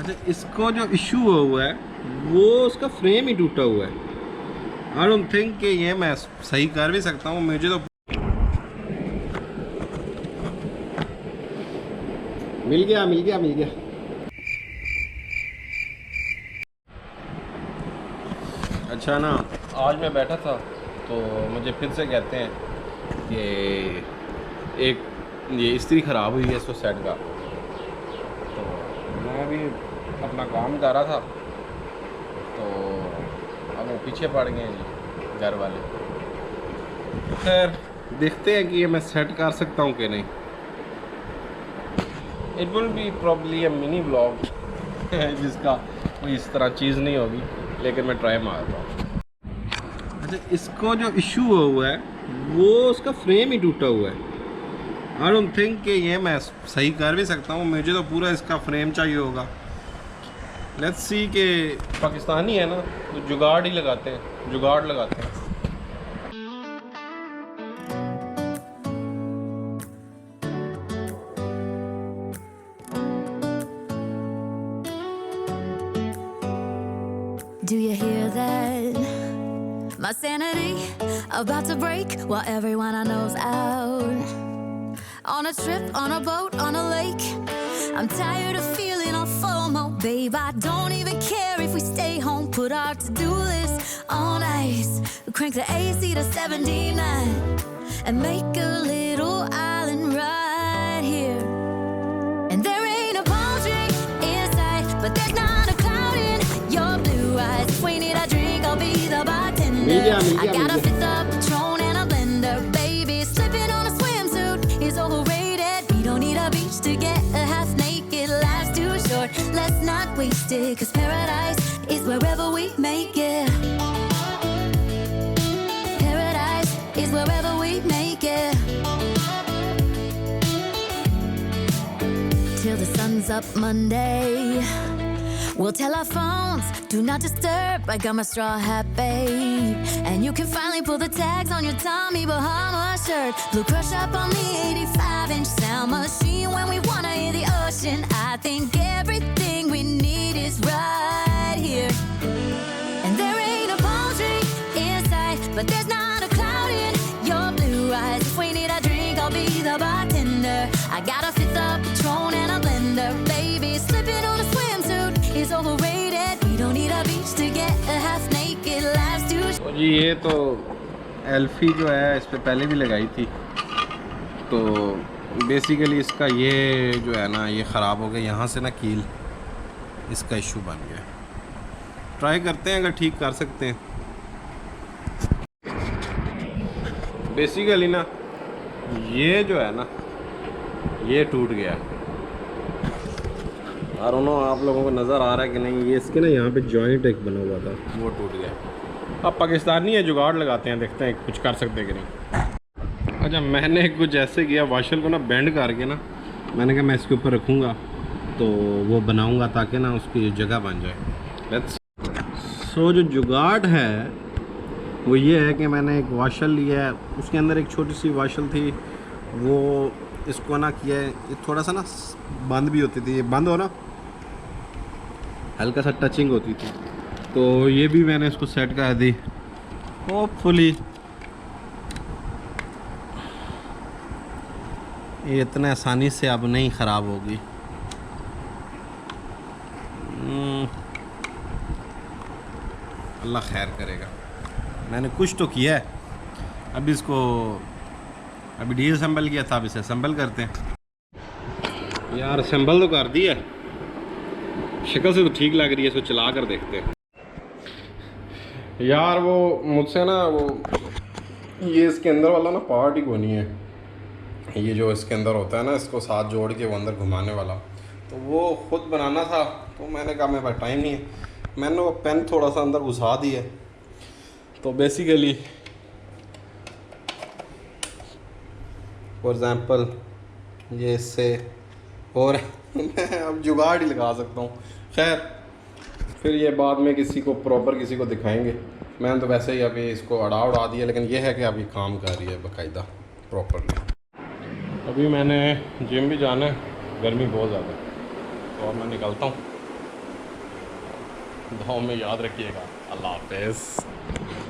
अच्छा, इसको जो इशू हुआ है वो उसका फ्रेम ही टूटा हुआ है। आई डोंट थिंक कि ये मैं सही कर भी सकता हूँ। मुझे तो मिल गया मिल गया मिल गया। अच्छा ना, आज मैं बैठा था तो मुझे फिर से कहते हैं कि एक ये इस्त्री ख़राब हुई है इसको सेट का। तो मैं भी अपना काम कर रहा था तो अब वो पीछे पड़ गए जी घर वाले। खैर देखते हैं कि ये मैं सेट कर सकता हूँ कि नहीं। It will be probably a mini blog जिसका कोई इस तरह चीज़ नहीं होगी, लेकिन मैं ट्राई मारता हूँ। अच्छा, इसको जो इशू हुआ है वो उसका फ्रेम ही टूटा हुआ है। आई डोंट थिंक कि ये मैं सही कर भी सकता हूँ। मुझे तो पूरा इसका फ्रेम चाहिए होगा। लेट्स सी कि पाकिस्तानी है ना तो जुगाड़ ही लगाते हैं, जुगाड़ लगाते हैं। Do you hear that? My sanity about to break while everyone I know's out. On a trip, on a boat, on a lake. I'm tired of feeling all FOMO. Babe, I don't even care if we stay home. Put our to-do list on ice. Crank the AC to 79 and make a little island right here. And there ain't a palm tree in sight, but there's not a cloud in your blue eyes. If we need a drink, I'll be the bartender. I got a fifth of Patron and a blender. Baby, slipping on a swimsuit is overrated. We don't need a beach to get a half naked. Life's too short, let's not waste it. Cause paradise is wherever we make it. Paradise is wherever we make it. Till the sun's up Monday, we'll tell our phones, do not disturb. I got my straw hat, babe. And you can finally pull the tags on your Tommy Bahama shirt. Blue crush up on the 85-inch sound machine. When we wanna hear the ocean, I think everything we need is right here. And there ain't a palm tree in sight, but there's not a cloud in your blue eyes. If we need a drink, I'll be the bartender. I got a fifth of Patron and a blender. Baby, slipping on a swimsuit is overrated. We don't need a beach to get a half naked. Life's too short. जी ये तो एल्फी जो है इस पर पहले भी लगाई थी। तो बेसिकली इसका ये जो है ना ये ख़राब हो गया। यहाँ से ना कील इसका इशू बन गया। ट्राई करते हैं अगर ठीक कर सकते हैं। बेसिकली ना ये जो है ना ये टूट गया। और उन्होंने आप लोगों को नज़र आ रहा है कि नहीं, ये इसके ना यहाँ पे जॉइंट एक बना हुआ था वो टूट गया। अब पाकिस्तानी है, जुगाड़ लगाते हैं, देखते हैं कुछ कर सकते हैं कि नहीं। अच्छा, मैंने कुछ ऐसे किया, वाशर को ना बेंड करके ना मैंने कहा मैं इसके ऊपर रखूँगा तो वो बनाऊँगा ताकि ना उसकी जगह बन जाए। लेट्स सो जो जुगाड़ है वो ये है कि मैंने एक वाशर लिया है, उसके अंदर एक छोटी सी वाशर थी, वो इसको ना किया है, ये थोड़ा सा ना बंद भी होती थी, ये बंद हो ना हल्का सा टचिंग होती थी, तो ये भी मैंने इसको सेट कर दी। होपफुली ये इतना आसानी से अब नहीं ख़राब होगी। अल्लाह खैर करेगा। मैंने कुछ तो किया है, अभी इसको अभी डी असेंबल किया था, अब इसे असेंबल करते हैं। यार असेंबल तो कर दिया, शक्ल से तो ठीक लग रही है, इसको चला कर देखते हैं। यार वो मुझसे ना वो ये इसके अंदर वाला ना पार्ट ही कोई नहीं है, ये जो इसके अंदर होता है ना इसको साथ जोड़ के वो अंदर घुमाने वाला, तो वो ख़ुद बनाना था। तो मैंने कहा मेरे पास टाइम नहीं है, मैंने वो पेन थोड़ा सा अंदर घुसा दिया। तो बेसिकली फॉर एग्ज़ाम्पल ये इससे और मैं अब जुगाड़ ही लगा सकता हूँ। खैर फिर ये बाद में किसी को प्रॉपर किसी को दिखाएंगे। मैंने तो वैसे ही अभी इसको उड़ा दिया, लेकिन ये है कि अभी काम कर रही है बाकायदा प्रॉपरली। अभी मैंने जिम भी जाना है, गर्मी बहुत ज़्यादा है, तो और मैं निकलता हूँ। दुआओं में याद रखिएगा। अल्लाह हाफिज़।